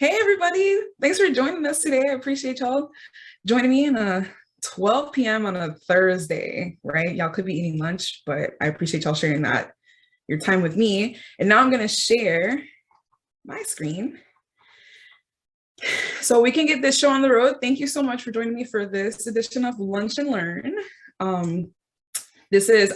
Hey everybody, thanks for joining us today. I appreciate y'all joining me in 12 p.m. on a Thursday, right? Y'all could be eating lunch, but I appreciate y'all sharing your time with me. And now I'm gonna share my screen so we can get this show on the road. Thank you so much for joining me for this edition of Lunch and Learn.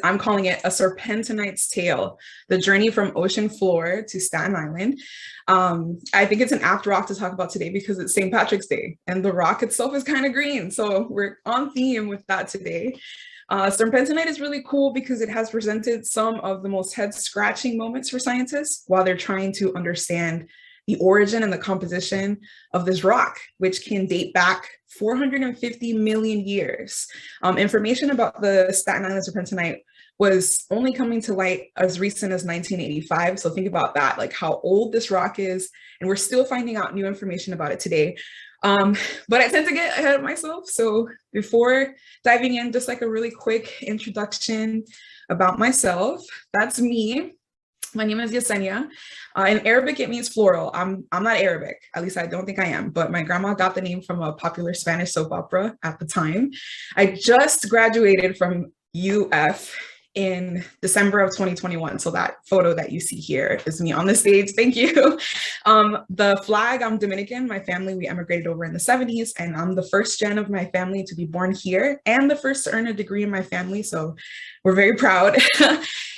I'm calling it A Serpentinite's Tale, the journey from ocean floor to Staten Island. I think it's an apt rock to talk about today because it's St. Patrick's Day and the rock itself is kind of green. So we're on theme with that today. Serpentinite is really cool because it has presented some of the most head-scratching moments for scientists while they're trying to understand the origin and the composition of this rock, which can date back 450 million years. Information about the Staten Island serpentinite was only coming to light as recent as 1985. So think about that, like how old this rock is, and we're still finding out new information about it today. But I tend to get ahead of myself. So before diving in, just like a really quick introduction about myself, that's me. My name is Yesenia. In Arabic, it means floral. I'm not Arabic, at least I don't think I am, but my grandma got the name from a popular Spanish soap opera at the time. I just graduated from UF in December of 2021. So that photo that you see here is me on the stage. Thank you. The flag, I'm Dominican. My family, we emigrated over in the 70s, and I'm the first gen of my family to be born here and the first to earn a degree in my family. So we're very proud.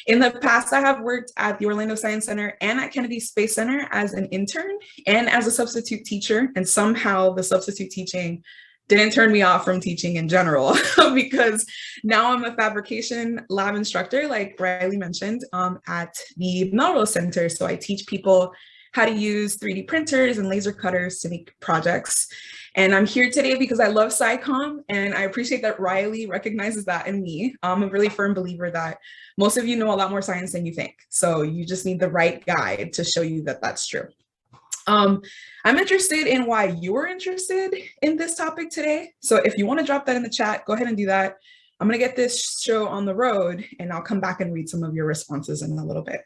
In the past, I have worked at the Orlando Science Center and at Kennedy Space Center as an intern and as a substitute teacher. And somehow the substitute teaching didn't turn me off from teaching in general because now I'm a fabrication lab instructor, like Riley mentioned, at the Melrose Center. So I teach people how to use 3D printers and laser cutters to make projects. And I'm here today because I love SciComm, and I appreciate that Riley recognizes that in me. I'm a really firm believer that most of you know a lot more science than you think. So you just need the right guide to show you that that's true. I'm interested in why you're interested in this topic today. So if you want to drop that in the chat, go ahead and do that. I'm going to get this show on the road and I'll come back and read some of your responses in a little bit.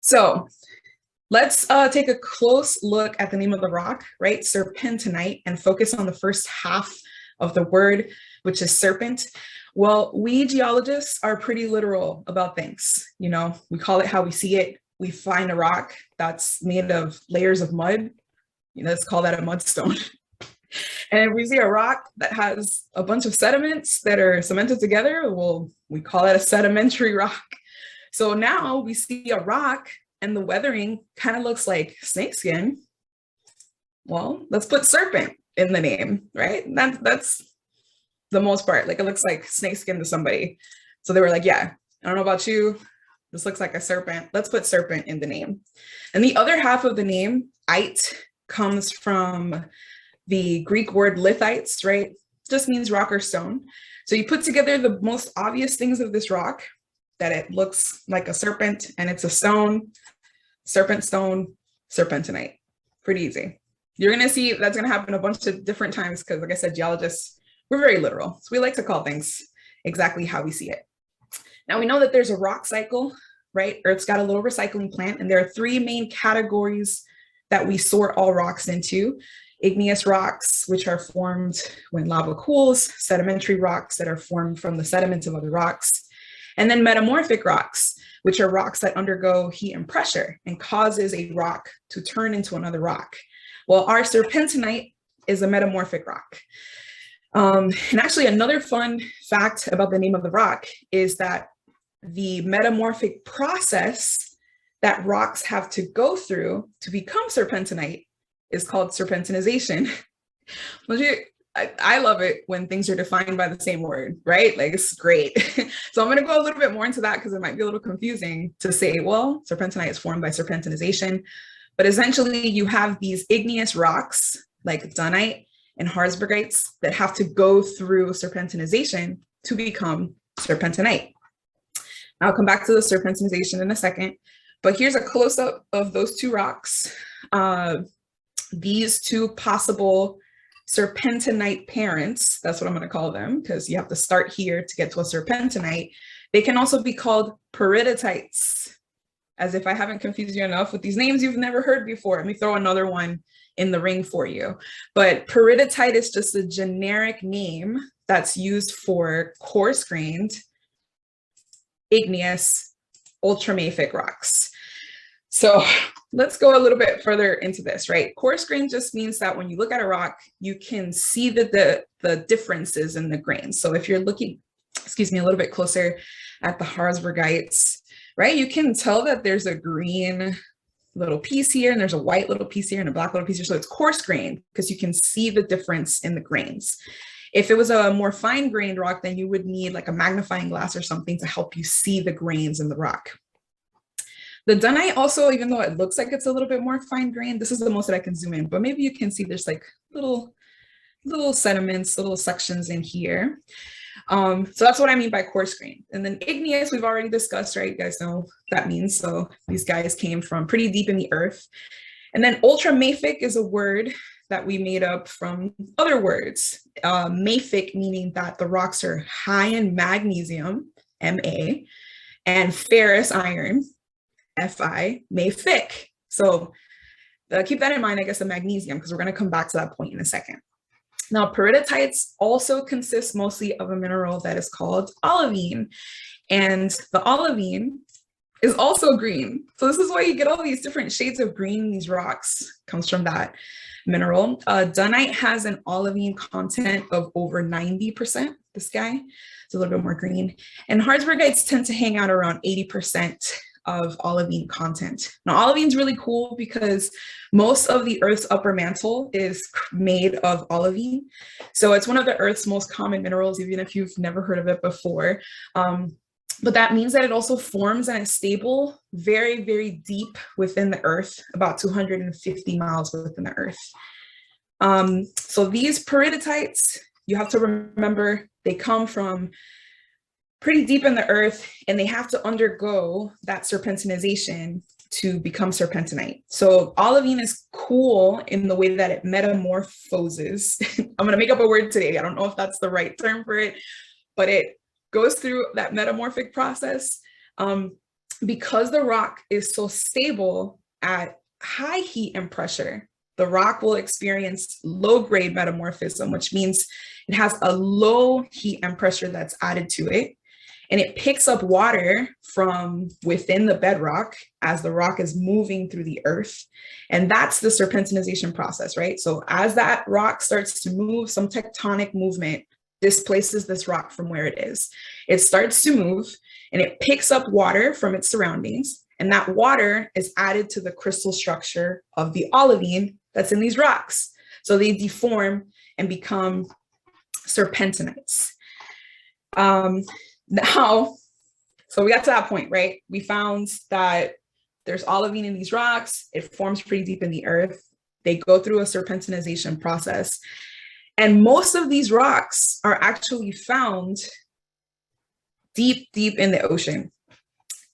So let's take a close look at the name of the rock, right? Serpentinite, and focus on the first half of the word, which is serpent. Well, we geologists are pretty literal about things. You know, we call it how we see it. We find a rock that's made of layers of mud. You know, let's call that a mudstone. And if we see a rock that has a bunch of sediments that are cemented together, well, we call it a sedimentary rock. So now we see a rock and the weathering kind of looks like snakeskin. Well, let's put serpent in the name, right? That's the most part. Like it looks like snakeskin to somebody. So they were like, yeah, I don't know about you. This looks like a serpent. Let's put serpent in the name. And the other half of the name, ite, comes from the Greek word lithites, right? Just means rock or stone. So you put together the most obvious things of this rock, that it looks like a serpent and it's a stone, serpent stone, serpentinite. Pretty easy. You're gonna see that's gonna happen a bunch of different times because like I said, geologists, we're very literal. So we like to call things exactly how we see it. Now we know that there's a rock cycle, right? Earth's got a little recycling plant, and there are three main categories that we sort all rocks into. Igneous rocks, which are formed when lava cools, sedimentary rocks that are formed from the sediments of other rocks, and then metamorphic rocks, which are rocks that undergo heat and pressure and causes a rock to turn into another rock. Well, our serpentinite is a metamorphic rock. And actually another fun fact about the name of the rock is that the metamorphic process that rocks have to go through to become serpentinite is called serpentinization. I love it when things are defined by the same word, right? Like it's great. So I'm going to go a little bit more into that because it might be a little confusing to say, well, serpentinite is formed by serpentinization, but essentially you have these igneous rocks like dunite and harzbergites that have to go through serpentinization to become serpentinite. I'll come back to the serpentinization in a second, but here's a close-up of those two rocks. These two possible serpentinite parents, that's what I'm going to call them because you have to start here to get to a serpentinite. They can also be called peridotites. as if I haven't confused you enough with these names you've never heard before. Let me throw another one in the ring for you. But peridotite is just a generic name that's used for coarse-grained, igneous, ultramafic rocks. So let's go a little bit further into this, right? Coarse grain just means that when you look at a rock, you can see the differences in the grains. So if you're looking, excuse me, a little bit closer at the Harzbergites, right? You can tell that there's a green little piece here and there's a white little piece here and a black little piece here. So it's coarse grain because you can see the difference in the grains. If it was a more fine grained rock, then you would need like a magnifying glass or something to help you see the grains in the rock. The dunite also, even though it looks like it's a little bit more fine grained, this is the most that I can zoom in, but maybe you can see there's like little sediments, little sections in here. So that's what I mean by coarse grain. And then igneous, we've already discussed, right? You guys know what that means. So these guys came from pretty deep in the earth. And then ultramafic is a word that we made up from other words. Mafic, meaning that the rocks are high in magnesium, Ma, and ferrous iron, Fi, mafic. So keep that in mind, I guess, the magnesium, because we're going to come back to that point in a second. Now, peridotites also consist mostly of a mineral that is called olivine, and the olivine is also green. So this is why you get all these different shades of green in these rocks, comes from that mineral. Dunite has an olivine content of over 90%, this guy. It's a little bit more green. And Harzbergites tend to hang out around 80% of olivine content. Now, olivine is really cool because most of the Earth's upper mantle is made of olivine. So it's one of the Earth's most common minerals, even if you've never heard of it before. But that means that it also forms and is stable very, very deep within the Earth, about 250 miles within the Earth. So these peridotites, you have to remember, they come from pretty deep in the earth, and they have to undergo that serpentinization to become serpentinite. So olivine is cool in the way that it metamorphoses. I'm gonna make up a word today. I don't know if that's the right term for it, but it goes through that metamorphic process. Because the rock is so stable at high heat and pressure, the rock will experience low-grade metamorphism, which means it has a low heat and pressure that's added to it. And it picks up water from within the bedrock as the rock is moving through the earth. And that's the serpentinization process, right? So as that rock starts to move, some tectonic movement displaces this rock from where it is. It starts to move and it picks up water from its surroundings. And that water is added to the crystal structure of the olivine that's in these rocks. So they deform and become serpentinites. Now, so we got to that point, right? We found that there's olivine in these rocks. It forms pretty deep in the earth. They go through a serpentinization process. And most of these rocks are actually found deep, deep in the ocean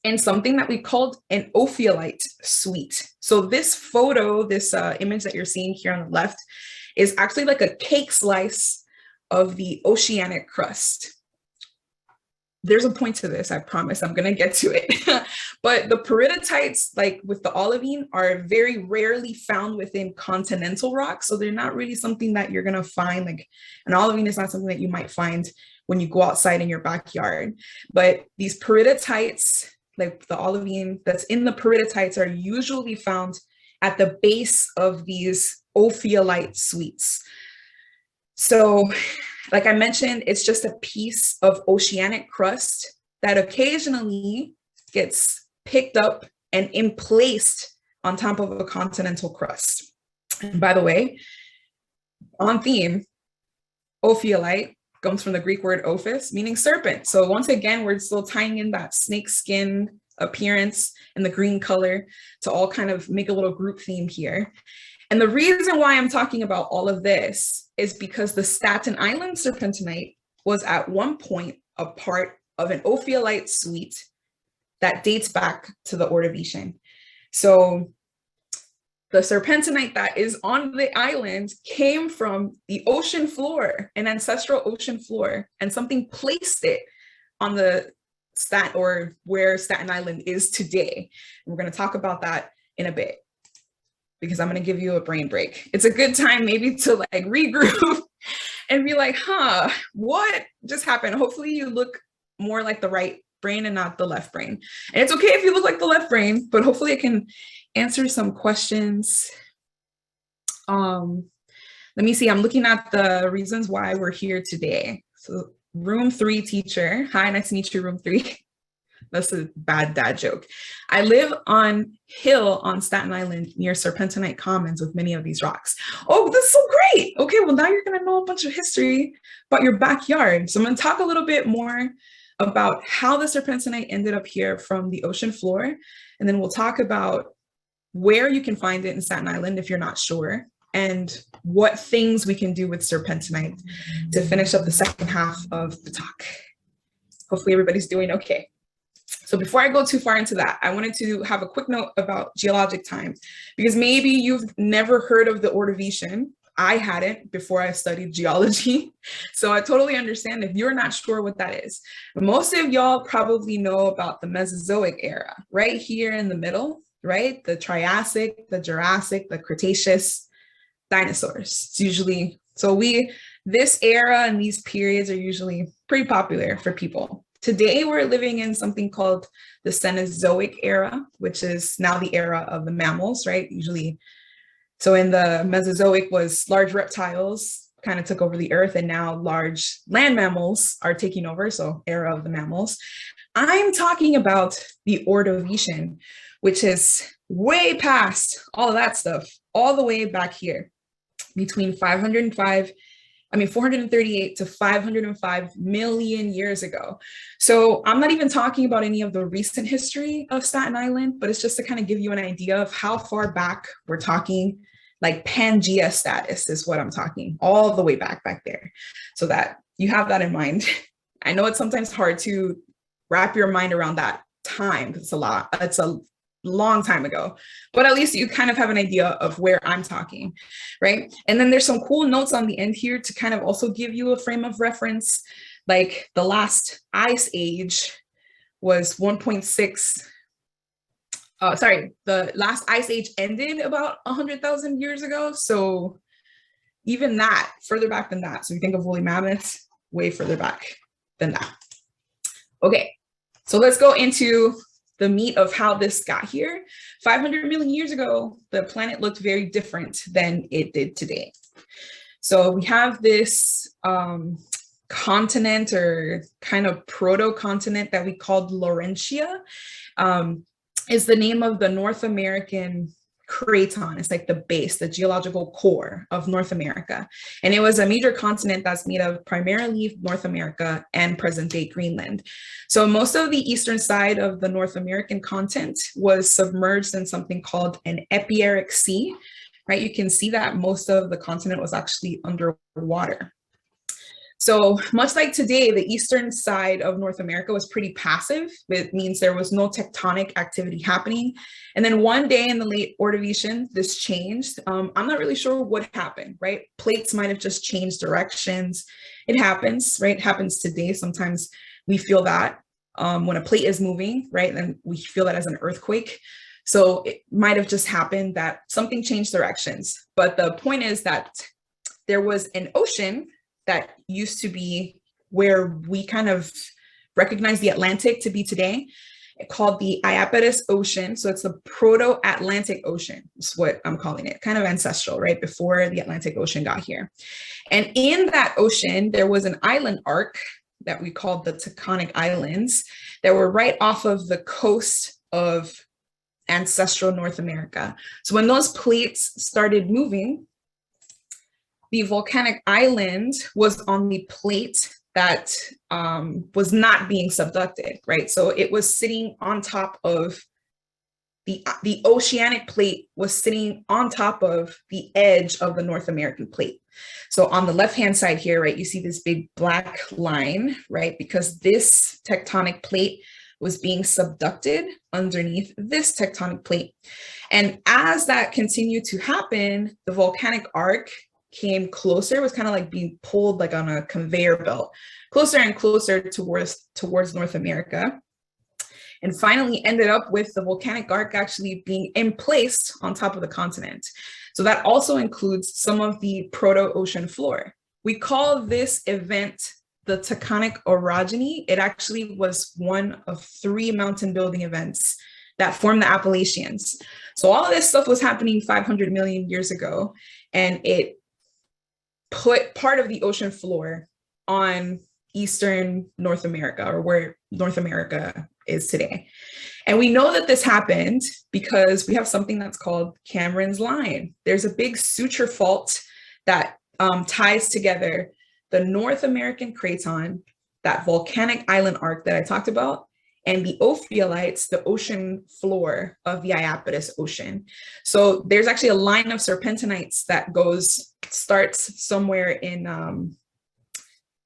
in something that we called an ophiolite suite. So this photo, this image that you're seeing here on the left is actually like a cake slice of the oceanic crust. There's a point to this, I promise. I'm going to get to it. But the peridotites, like with the olivine, are very rarely found within continental rocks. So they're not really something that you're going to find. Like an olivine is not something that you might find when you go outside in your backyard. But these peridotites, like the olivine that's in the peridotites, are usually found at the base of these ophiolite suites. So like I mentioned, it's just a piece of oceanic crust that occasionally gets picked up and emplaced on top of a continental crust. And by the way, on theme, ophiolite comes from the Greek word ophis, meaning serpent. So once again, we're still tying in that snake skin appearance and the green color to all kind of make a little group theme here. And the reason why I'm talking about all of this is because the Staten Island serpentinite was at one point a part of an ophiolite suite that dates back to the Ordovician. So the serpentinite that is on the island came from the ocean floor, an ancestral ocean floor, and something placed it on the where Staten Island is today. And we're going to talk about that in a bit, because I'm going to give you a brain break. It's a good time maybe to like regroup and be like, what just happened? Hopefully you look more like the right brain and not the left brain. And it's okay if you look like the left brain, but hopefully I can answer some questions. Let me see, I'm looking at the reasons why we're here today. So room 3 teacher. Hi, nice to meet you, room 3. That's a bad dad joke. I live on hill on Staten Island near Serpentinite Commons with many of these rocks. Oh, that's so great. Okay, well now you're gonna know a bunch of history about your backyard. So I'm gonna talk a little bit more about how the serpentinite ended up here from the ocean floor. And then we'll talk about where you can find it in Staten Island if you're not sure, and what things we can do with serpentinite to finish up the second half of the talk. Hopefully everybody's doing okay. So before I go too far into that, I wanted to have a quick note about geologic time, because maybe you've never heard of the Ordovician. I hadn't before I studied geology. So I totally understand if you're not sure what that is. But most of y'all probably know about the Mesozoic era, right here in the middle, right? The Triassic, the Jurassic, the Cretaceous dinosaurs. It's usually, this era and these periods are usually pretty popular for people. Today, we're living in something called the Cenozoic era, which is now the era of the mammals, right? Usually, so in the Mesozoic was large reptiles kind of took over the earth, and now large land mammals are taking over, so era of the mammals. I'm talking about the Ordovician, which is way past all of that stuff, all the way back here between 438 to 505 million years ago. So I'm not even talking about any of the recent history of Staten Island, but it's just to kind of give you an idea of how far back we're talking. Like Pangea status is what I'm talking, all the way back there, so that you have that in mind. I know it's sometimes hard to wrap your mind around that time, because it's a long time ago, but at least you kind of have an idea of where I'm talking, right? And then there's some cool notes on the end here to kind of also give you a frame of reference. Like the last ice age was 1.6, the last ice age ended about 100,000 years ago. So even that, further back than that. So you think of woolly mammoths, way further back than that. Okay, so let's go into the meat of how this got here. 500 million years ago, the planet looked very different than it did today. So we have this continent, or kind of protocontinent, that we called Laurentia. Is the name of the North American Craton. It's like the base, the geological core of North America. And it was a major continent that's made of primarily North America and present-day Greenland. So most of the eastern side of the North American continent was submerged in something called an epieric sea, right? You can see that most of the continent was actually underwater. So much like today, the eastern side of North America was pretty passive. It means there was no tectonic activity happening. And then one day in the late Ordovician, this changed. I'm not really sure what happened, right? Plates might have just changed directions. It happens, right? It happens today. Sometimes we feel that when a plate is moving, right? And we feel that as an earthquake. So it might have just happened that something changed directions. But the point is that there was an ocean that used to be where we kind of recognize the Atlantic to be today, called the Iapetus Ocean. So it's the Proto-Atlantic Ocean, is what I'm calling it, kind of ancestral, right? Before the Atlantic Ocean got here. And in that ocean, there was an island arc that we called the Taconic Islands that were right off of the coast of ancestral North America. So when those plates started moving, the volcanic island was on the plate that was not being subducted, right? So it was sitting on top of the oceanic plate was sitting on top of the edge of the North American plate. So on the left-hand side here, right, you see this big black line, right? Because this tectonic plate was being subducted underneath this tectonic plate. And as that continued to happen, the volcanic arc came closer, was kind of like being pulled like on a conveyor belt, closer and closer towards North America, and finally ended up with the volcanic arc actually being emplaced on top of the continent. So that also includes some of the proto-ocean floor. We call this event the Taconic Orogeny. It actually was one of 3 mountain building events that formed the Appalachians. So all of this stuff was happening 500 million years ago, and it put part of the ocean floor on Eastern North America, or where North America is today. And we know that this happened because we have something that's called Cameron's Line. There's a big suture fault that ties together the North American Craton, that volcanic island arc that I talked about, and the ophiolites, the ocean floor of the Iapetus Ocean. So there's actually a line of serpentinites that starts somewhere in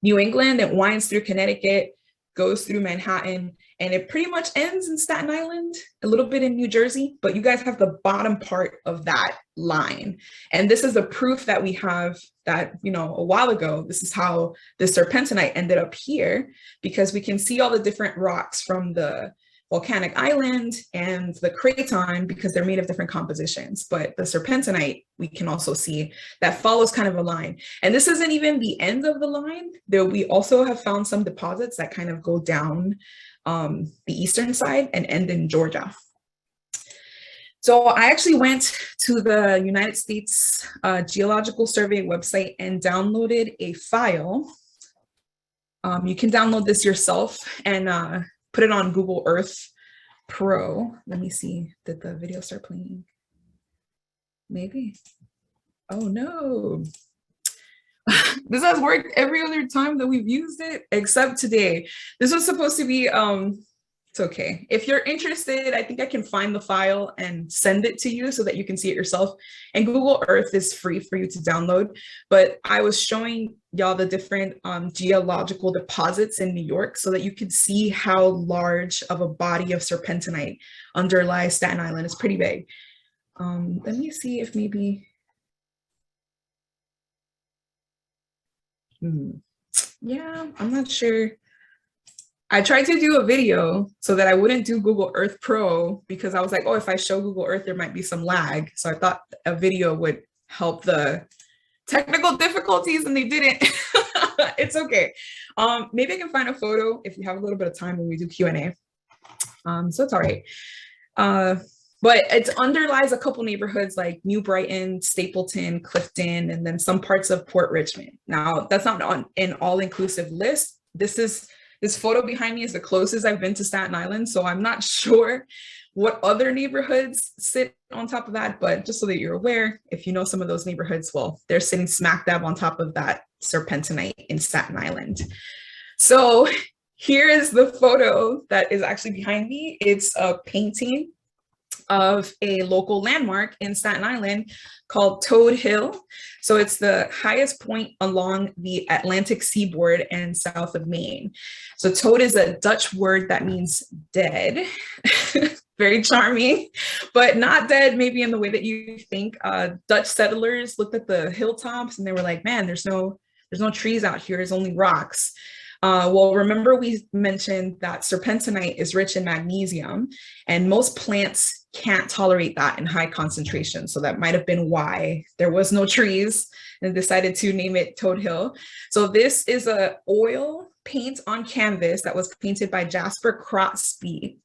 New England, it winds through Connecticut, goes through Manhattan, and it pretty much ends in Staten Island, a little bit in New Jersey, but you guys have the bottom part of that line. And this is the proof that we have that, a while ago, this is how the serpentinite ended up here, because we can see all the different rocks from the volcanic island and the Craton, because they're made of different compositions. But the serpentinite, we can also see that follows kind of a line. And this isn't even the end of the line. We also have found some deposits that kind of go down the eastern side and end in Georgia. So I actually went to the United States Geological Survey website and downloaded a file. You can download this yourself and put it on Google Earth Pro. Let me see, did the video start playing? Maybe. Oh no. This has worked every other time that we've used it, except today. This was supposed to be, it's okay. If you're interested, I think I can find the file and send it to you so that you can see it yourself. And Google Earth is free for you to download. But I was showing y'all the different geological deposits in New York so that you could see how large of a body of serpentinite underlies Staten Island. It's pretty big. Let me see if maybe, yeah, I'm not sure. I tried to do a video so that I wouldn't do Google Earth Pro because I was like, oh, if I show Google Earth, there might be some lag. So I thought a video would help the technical difficulties, and they didn't. It's okay. Maybe I can find a photo if you have a little bit of time when we do Q&A. So it's all right. But it underlies a couple neighborhoods like New Brighton, Stapleton, Clifton, and then some parts of Port Richmond. Now, that's not on an all-inclusive list. This photo behind me is the closest I've been to Staten Island, so I'm not sure what other neighborhoods sit on top of that, but just so that you're aware, if you know some of those neighborhoods, well, they're sitting smack dab on top of that serpentinite in Staten Island. So here is the photo that is actually behind me. It's a painting of a local landmark in Staten Island called Toad Hill. So it's the highest point along the Atlantic seaboard and south of Maine. So toad is a Dutch word that means dead. Very charming, but not dead maybe in the way that you think. Dutch settlers looked at the hilltops and they were like, man, there's no trees out here, there's only rocks. Well, remember we mentioned that serpentinite is rich in magnesium, and most plants can't tolerate that in high concentration. So that might have been why there was no trees and decided to name it Toad Hill. So this is a oil paint on canvas that was painted by Jasper Cropsey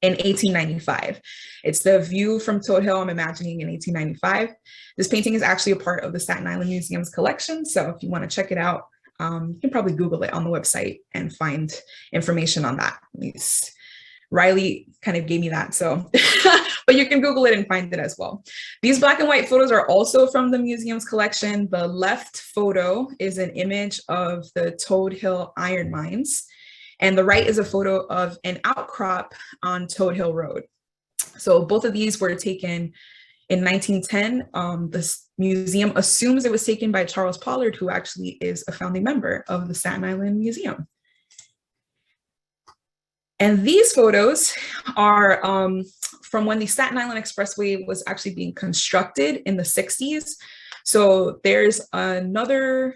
in 1895. It's the view from Toad Hill, I'm imagining, in 1895. This painting is actually a part of the Staten Island Museum's collection. So if you want to check it out, you can probably Google it on the website and find information on that. At least Riley kind of gave me that, so but you can Google it and find it as well. These black and white photos are also from the museum's collection. The left photo is an image of the Toad Hill iron mines, and the right is a photo of an outcrop on Toad Hill Road. So both of these were taken in 1910. The museum assumes it was taken by Charles Pollard, who actually is a founding member of the Staten Island Museum. And these photos are from when the Staten Island Expressway was actually being constructed in the 60s. So there's another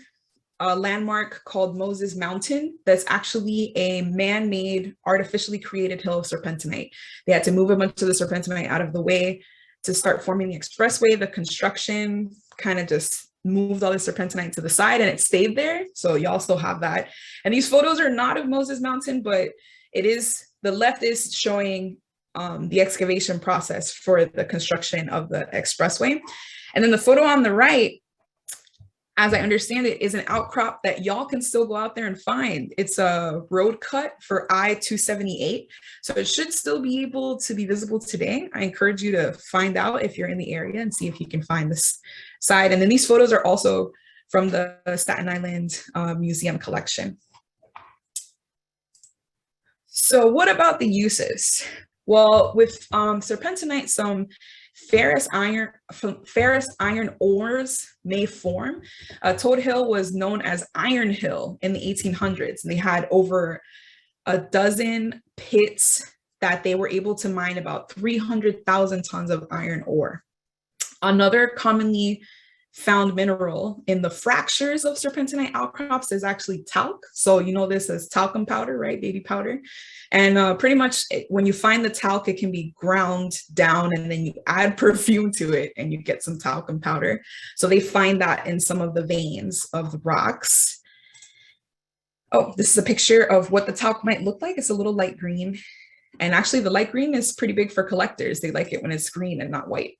landmark called Moses Mountain that's actually a man-made, artificially created hill of serpentinite. They had to move a bunch of the serpentinite out of the way to start forming the expressway. The construction kind of just moved all the serpentinite to the side and it stayed there. So y'all still have that. And these photos are not of Moses Mountain, but it is, the left is showing the excavation process for the construction of the expressway. And then the photo on the right, as I understand it, is an outcrop that y'all can still go out there and find. It's a road cut for I-278. So it should still be able to be visible today. I encourage you to find out if you're in the area and see if you can find this side. And then these photos are also from the Staten Island Museum collection. So what about the uses? Well, with serpentinite, some ferrous iron ores may form. Toad Hill was known as Iron Hill in the 1800s, and they had over a dozen pits that they were able to mine about 300,000 tons of iron ore. Another commonly found mineral in the fractures of serpentinite outcrops is actually talc. So you know this as talcum powder, right? Baby powder. And pretty much when you find the talc, it can be ground down and then you add perfume to it and you get some talcum powder. So they find that in some of the veins of the rocks. Oh, this is a picture of what the talc might look like. It's a little light green. And actually the light green is pretty big for collectors. They like it when it's green and not white.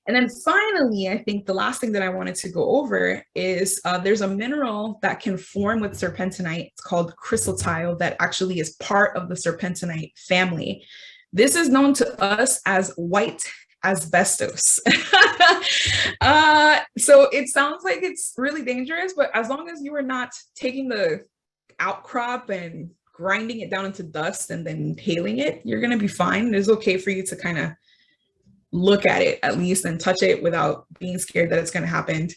And then finally, I think the last thing that I wanted to go over is there's a mineral that can form with serpentinite. It's called chrysotile that actually is part of the serpentinite family. This is known to us as white asbestos. So it sounds like it's really dangerous, but as long as you are not taking the outcrop and grinding it down into dust and then inhaling it, you're going to be fine. It's okay for you to kind of look at it at least and touch it without being scared that it's going to happen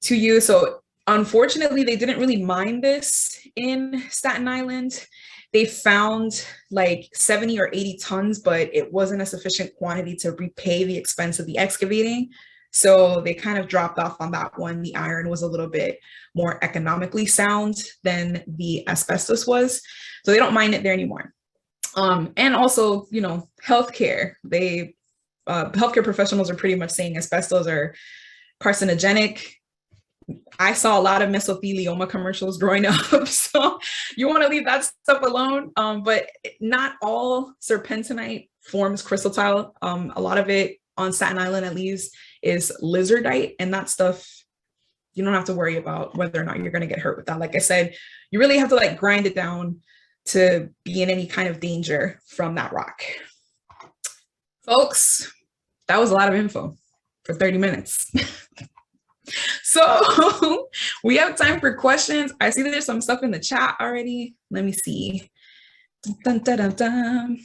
to you. So unfortunately, they didn't really mine this in Staten Island. They found like 70 or 80 tons, but it wasn't a sufficient quantity to repay the expense of the excavating. So they kind of dropped off on that one. The iron was a little bit more economically sound than the asbestos was. So they don't mine it there anymore. And also, you know, healthcare, healthcare professionals are pretty much saying asbestos are carcinogenic. I saw a lot of mesothelioma commercials growing up, so you want to leave that stuff alone. But not all serpentinite forms chrysotile. A lot of it on Staten Island, at least, is lizardite, and that stuff you don't have to worry about whether or not you're going to get hurt with that. Like I said, you really have to like grind it down to be in any kind of danger from that rock. Folks, that was a lot of info for 30 minutes. So we have time for questions. I see that there's some stuff in the chat already. Let me see. Dun, dun, dun, dun.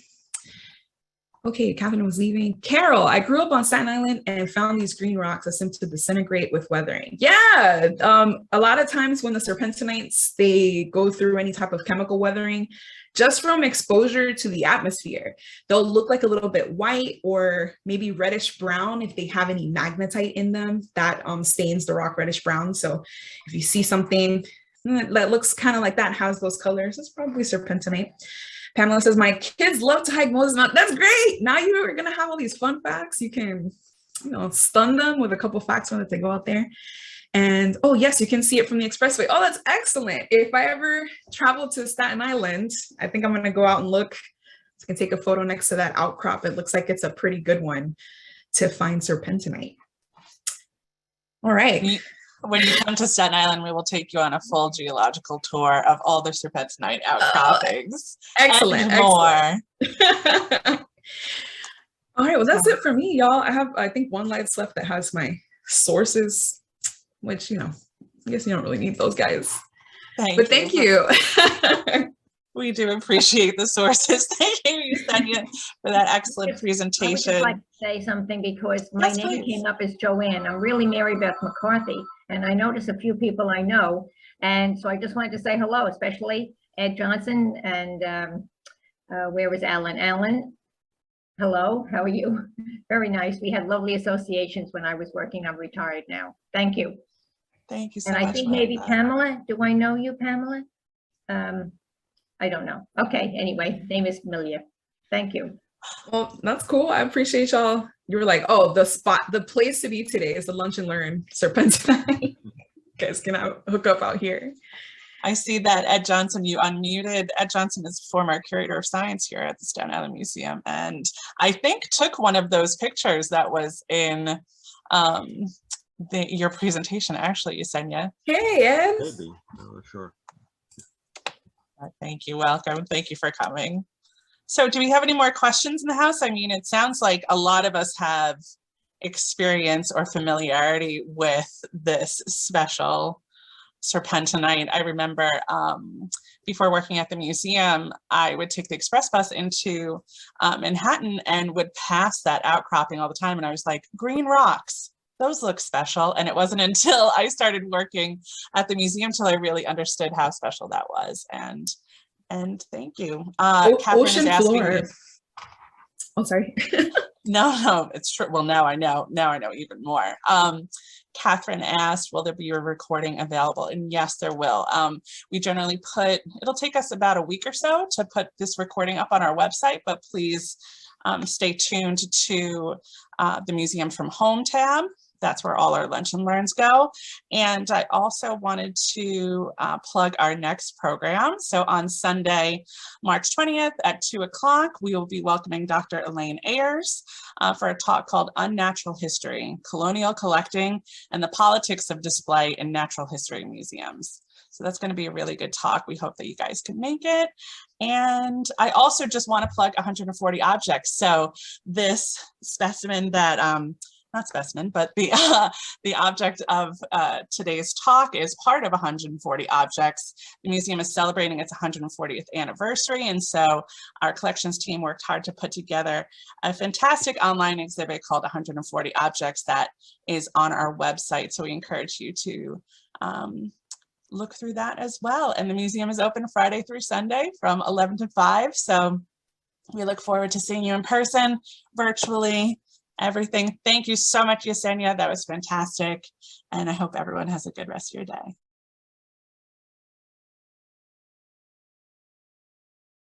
Okay, Catherine was leaving. Carol, I grew up on Staten Island and found these green rocks that seem to disintegrate with weathering. Yeah, a lot of times when the serpentinites, they go through any type of chemical weathering, just from exposure to the atmosphere, they'll look like a little bit white or maybe reddish brown if they have any magnetite in them that stains the rock reddish brown. So if you see something that looks kind of like that, has those colors, it's probably serpentinite. Pamela says, my kids love to hike Moses Mountain. That's great. Now you are going to have all these fun facts. You can, you know, stun them with a couple facts when they go out there. And, oh, yes, you can see it from the expressway. Oh, that's excellent. If I ever travel to Staten Island, I think I'm going to go out and look. I can take a photo next to that outcrop. It looks like it's a pretty good one to find serpentinite. All right. When you come to Staten Island, we will take you on a full geological tour of all the serpentinite outcroppings. Excellent. And more. Excellent. All right. Well, that's it for me, y'all. I have, I think, one slide left that has my sources, which, you know, I guess you don't really need those guys. Thank you. We do appreciate the sources. Thank you, Yesenia, for that excellent presentation. I would just like to say something because my name came up as Joanne. I'm really Mary Beth McCarthy, and I noticed a few people I know. And so I just wanted to say hello, especially Ed Johnson and where was Alan? Alan, Hello, how are you? Very nice. We had lovely associations when I was working. I'm retired now. Thank you. Thank you so And much. I think Linda. maybe Pamela, do I know you, Pamela? I don't know. Okay, anyway, name is familiar. Thank you. Well, that's cool. I appreciate y'all. You were like, oh, the place to be today is the Lunch and Learn Serpentinite. You guys can hook up out here. I see that Ed Johnson, you unmuted. Ed Johnson is former curator of science here at the Staten Island Museum, and I think took one of those pictures that was in your presentation, actually, Yesenia. Hey, Ed. Maybe, no, sure. Thank you, welcome. Thank you for coming. So do we have any more questions in the house? I mean, it sounds like a lot of us have experience or familiarity with this special serpentinite. I remember before working at the museum, I would take the express bus into Manhattan and would pass that outcropping all the time. And I was like, green rocks, those look special. And it wasn't until I started working at the museum till I really understood how special that was. And thank you. Catherine Ocean is asking floor. Oh, sorry. No, it's true. Well, now I know even more. Catherine asked, will there be a recording available? And yes, there will. We generally it'll take us about a week or so to put this recording up on our website, but please stay tuned to the Museum from Home tab. That's where all our lunch and learns go. And I also wanted to plug our next program. So on Sunday, March 20th at 2 o'clock, we will be welcoming Dr. Elaine Ayers for a talk called Unnatural History, Colonial Collecting and the Politics of Display in Natural History Museums. So that's going to be a really good talk. We hope that you guys can make it. And I also just want to plug 140 objects. So this specimen that, not specimen, but the object of today's talk is part of 140 objects. The museum is celebrating its 140th anniversary, and so our collections team worked hard to put together a fantastic online exhibit called 140 Objects that is on our website. So we encourage you to look through that as well. And the museum is open Friday through Sunday from 11 to 5. So we look forward to seeing you in person, virtually, everything. Thank you so much, Yesenia. That was fantastic. And I hope everyone has a good rest of your day.